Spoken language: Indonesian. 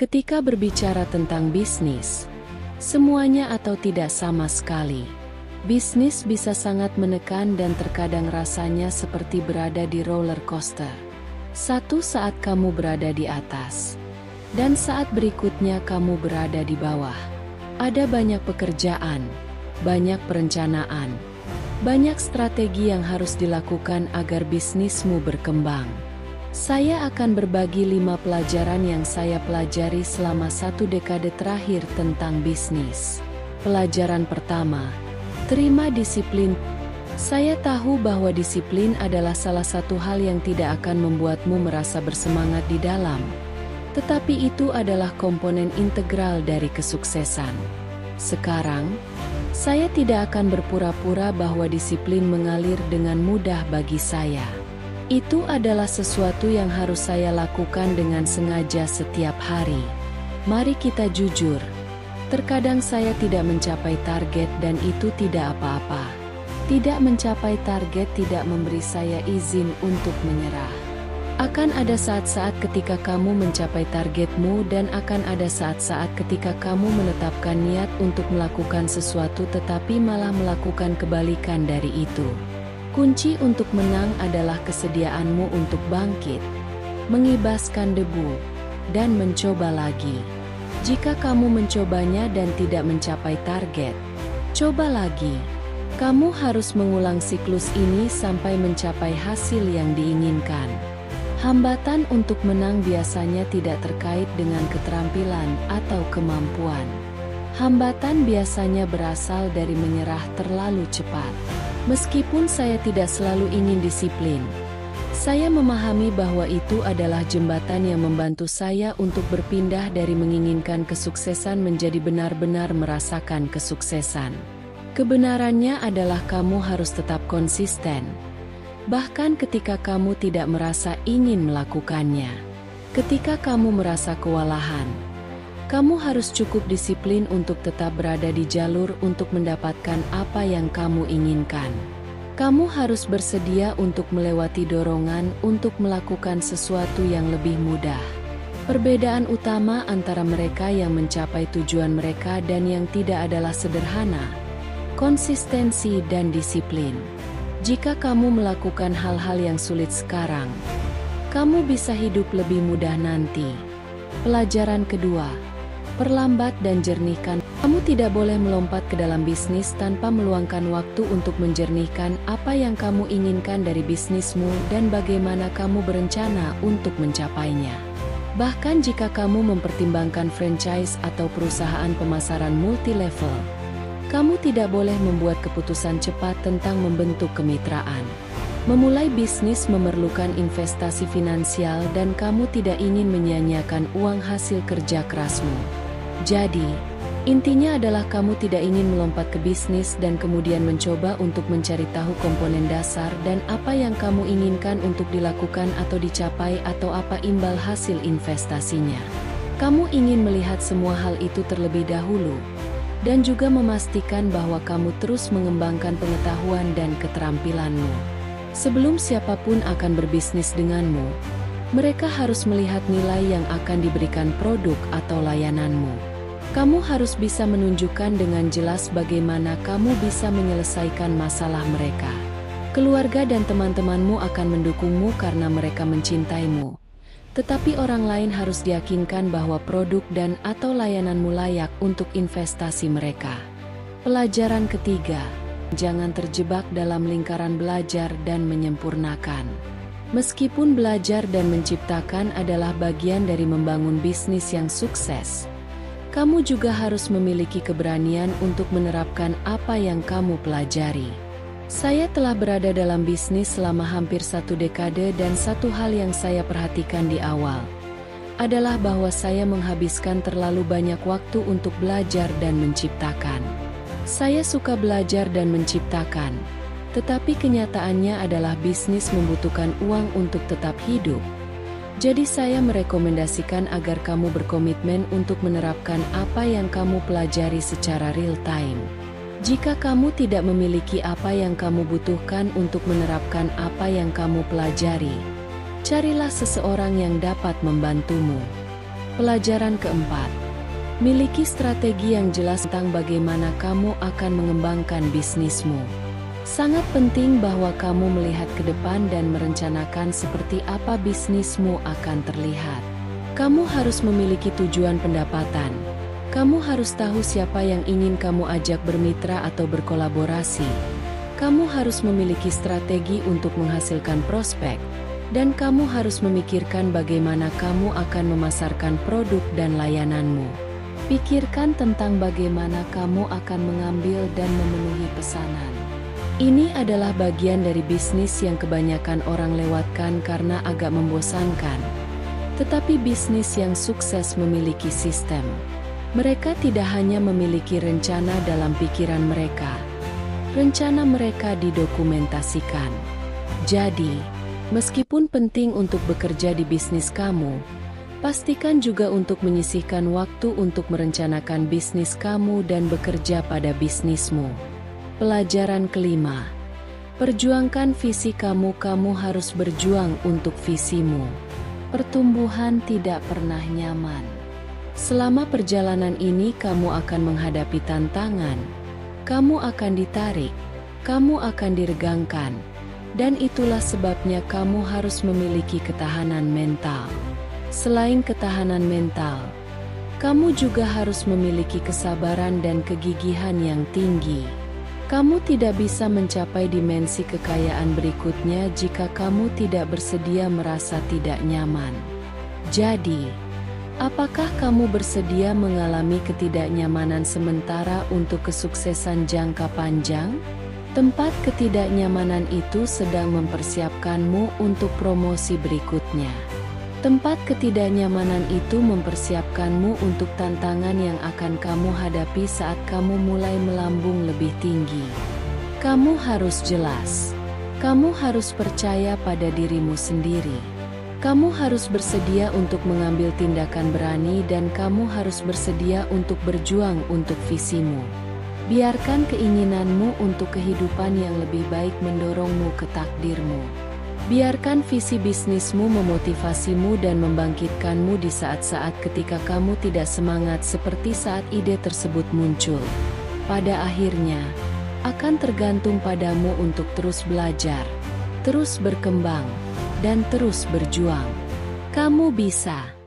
Ketika berbicara tentang bisnis, semuanya atau tidak sama sekali. Bisnis bisa sangat menekan dan terkadang rasanya seperti berada di roller coaster. Satu saat kamu berada di atas, dan saat berikutnya kamu berada di bawah. Ada banyak pekerjaan, banyak perencanaan, banyak strategi yang harus dilakukan agar bisnismu berkembang. Saya akan berbagi 5 pelajaran yang saya pelajari selama 1 dekade terakhir tentang bisnis. Pelajaran pertama, terima disiplin. Saya tahu bahwa disiplin adalah salah satu hal yang tidak akan membuatmu merasa bersemangat di dalam, tetapi itu adalah komponen integral dari kesuksesan. Sekarang, saya tidak akan berpura-pura bahwa disiplin mengalir dengan mudah bagi saya. Itu adalah sesuatu yang harus saya lakukan dengan sengaja setiap hari. Mari kita jujur. Terkadang saya tidak mencapai target dan itu tidak apa-apa. Tidak mencapai target tidak memberi saya izin untuk menyerah. Akan ada saat-saat ketika kamu mencapai targetmu dan akan ada saat-saat ketika kamu menetapkan niat untuk melakukan sesuatu tetapi malah melakukan kebalikan dari itu. Kunci untuk menang adalah kesediaanmu untuk bangkit, mengibaskan debu, dan mencoba lagi. Jika kamu mencobanya dan tidak mencapai target, coba lagi. Kamu harus mengulang siklus ini sampai mencapai hasil yang diinginkan. Hambatan untuk menang biasanya tidak terkait dengan keterampilan atau kemampuan. Hambatan biasanya berasal dari menyerah terlalu cepat. Meskipun saya tidak selalu ingin disiplin, saya memahami bahwa itu adalah jembatan yang membantu saya untuk berpindah dari menginginkan kesuksesan menjadi benar-benar merasakan kesuksesan. Kebenarannya adalah kamu harus tetap konsisten, bahkan ketika kamu tidak merasa ingin melakukannya. Ketika kamu merasa kewalahan, kamu harus cukup disiplin untuk tetap berada di jalur untuk mendapatkan apa yang kamu inginkan. Kamu harus bersedia untuk melewati dorongan untuk melakukan sesuatu yang lebih mudah. Perbedaan utama antara mereka yang mencapai tujuan mereka dan yang tidak adalah sederhana: konsistensi dan disiplin. Jika kamu melakukan hal-hal yang sulit sekarang, kamu bisa hidup lebih mudah nanti. Pelajaran kedua, perlambat dan jernihkan. Kamu tidak boleh melompat ke dalam bisnis tanpa meluangkan waktu untuk menjernihkan apa yang kamu inginkan dari bisnismu dan bagaimana kamu berencana untuk mencapainya. Bahkan jika kamu mempertimbangkan franchise atau perusahaan pemasaran multi-level, kamu tidak boleh membuat keputusan cepat tentang membentuk kemitraan. Memulai bisnis memerlukan investasi finansial dan kamu tidak ingin menyia-nyiakan uang hasil kerja kerasmu. Jadi, intinya adalah kamu tidak ingin melompat ke bisnis dan kemudian mencoba untuk mencari tahu komponen dasar dan apa yang kamu inginkan untuk dilakukan atau dicapai atau apa imbal hasil investasinya. Kamu ingin melihat semua hal itu terlebih dahulu, dan juga memastikan bahwa kamu terus mengembangkan pengetahuan dan keterampilanmu. Sebelum siapapun akan berbisnis denganmu, mereka harus melihat nilai yang akan diberikan produk atau layananmu. Kamu harus bisa menunjukkan dengan jelas bagaimana kamu bisa menyelesaikan masalah mereka. Keluarga dan teman-temanmu akan mendukungmu karena mereka mencintaimu. Tetapi orang lain harus diyakinkan bahwa produk dan atau layananmu layak untuk investasi mereka. Pelajaran ketiga, jangan terjebak dalam lingkaran belajar dan menyempurnakan. Meskipun belajar dan menciptakan adalah bagian dari membangun bisnis yang sukses, kamu juga harus memiliki keberanian untuk menerapkan apa yang kamu pelajari. Saya telah berada dalam bisnis selama hampir 1 dekade dan satu hal yang saya perhatikan di awal adalah bahwa saya menghabiskan terlalu banyak waktu untuk belajar dan menciptakan. Saya suka belajar dan menciptakan, tetapi kenyataannya adalah bisnis membutuhkan uang untuk tetap hidup. Jadi saya merekomendasikan agar kamu berkomitmen untuk menerapkan apa yang kamu pelajari secara real time. Jika kamu tidak memiliki apa yang kamu butuhkan untuk menerapkan apa yang kamu pelajari, carilah seseorang yang dapat membantumu. Pelajaran keempat. Miliki strategi yang jelas tentang bagaimana kamu akan mengembangkan bisnismu. Sangat penting bahwa kamu melihat ke depan dan merencanakan seperti apa bisnismu akan terlihat. Kamu harus memiliki tujuan pendapatan. Kamu harus tahu siapa yang ingin kamu ajak bermitra atau berkolaborasi. Kamu harus memiliki strategi untuk menghasilkan prospek. Dan kamu harus memikirkan bagaimana kamu akan memasarkan produk dan layananmu. Pikirkan tentang bagaimana kamu akan mengambil dan memenuhi pesanan. Ini adalah bagian dari bisnis yang kebanyakan orang lewatkan karena agak membosankan. Tetapi bisnis yang sukses memiliki sistem. Mereka tidak hanya memiliki rencana dalam pikiran mereka. Rencana mereka didokumentasikan. Jadi, meskipun penting untuk bekerja di bisnis kamu, pastikan juga untuk menyisihkan waktu untuk merencanakan bisnis kamu dan bekerja pada bisnismu. Pelajaran kelima. Perjuangkan visi kamu. Kamu harus berjuang untuk visimu. Pertumbuhan tidak pernah nyaman. Selama perjalanan ini kamu akan menghadapi tantangan. Kamu akan ditarik. Kamu akan diregangkan. Dan itulah sebabnya kamu harus memiliki ketahanan mental. Selain ketahanan mental, kamu juga harus memiliki kesabaran dan kegigihan yang tinggi. Kamu tidak bisa mencapai dimensi kekayaan berikutnya jika kamu tidak bersedia merasa tidak nyaman. Jadi, apakah kamu bersedia mengalami ketidaknyamanan sementara untuk kesuksesan jangka panjang? Tempat ketidaknyamanan itu sedang mempersiapkanmu untuk promosi berikutnya. Tempat ketidaknyamanan itu mempersiapkanmu untuk tantangan yang akan kamu hadapi saat kamu mulai melambung lebih tinggi. Kamu harus jelas. Kamu harus percaya pada dirimu sendiri. Kamu harus bersedia untuk mengambil tindakan berani dan kamu harus bersedia untuk berjuang untuk visimu. Biarkan keinginanmu untuk kehidupan yang lebih baik mendorongmu ke takdirmu. Biarkan visi bisnismu memotivasimu dan membangkitkanmu di saat-saat ketika kamu tidak semangat seperti saat ide tersebut muncul. Pada akhirnya, akan tergantung padamu untuk terus belajar, terus berkembang, dan terus berjuang. Kamu bisa.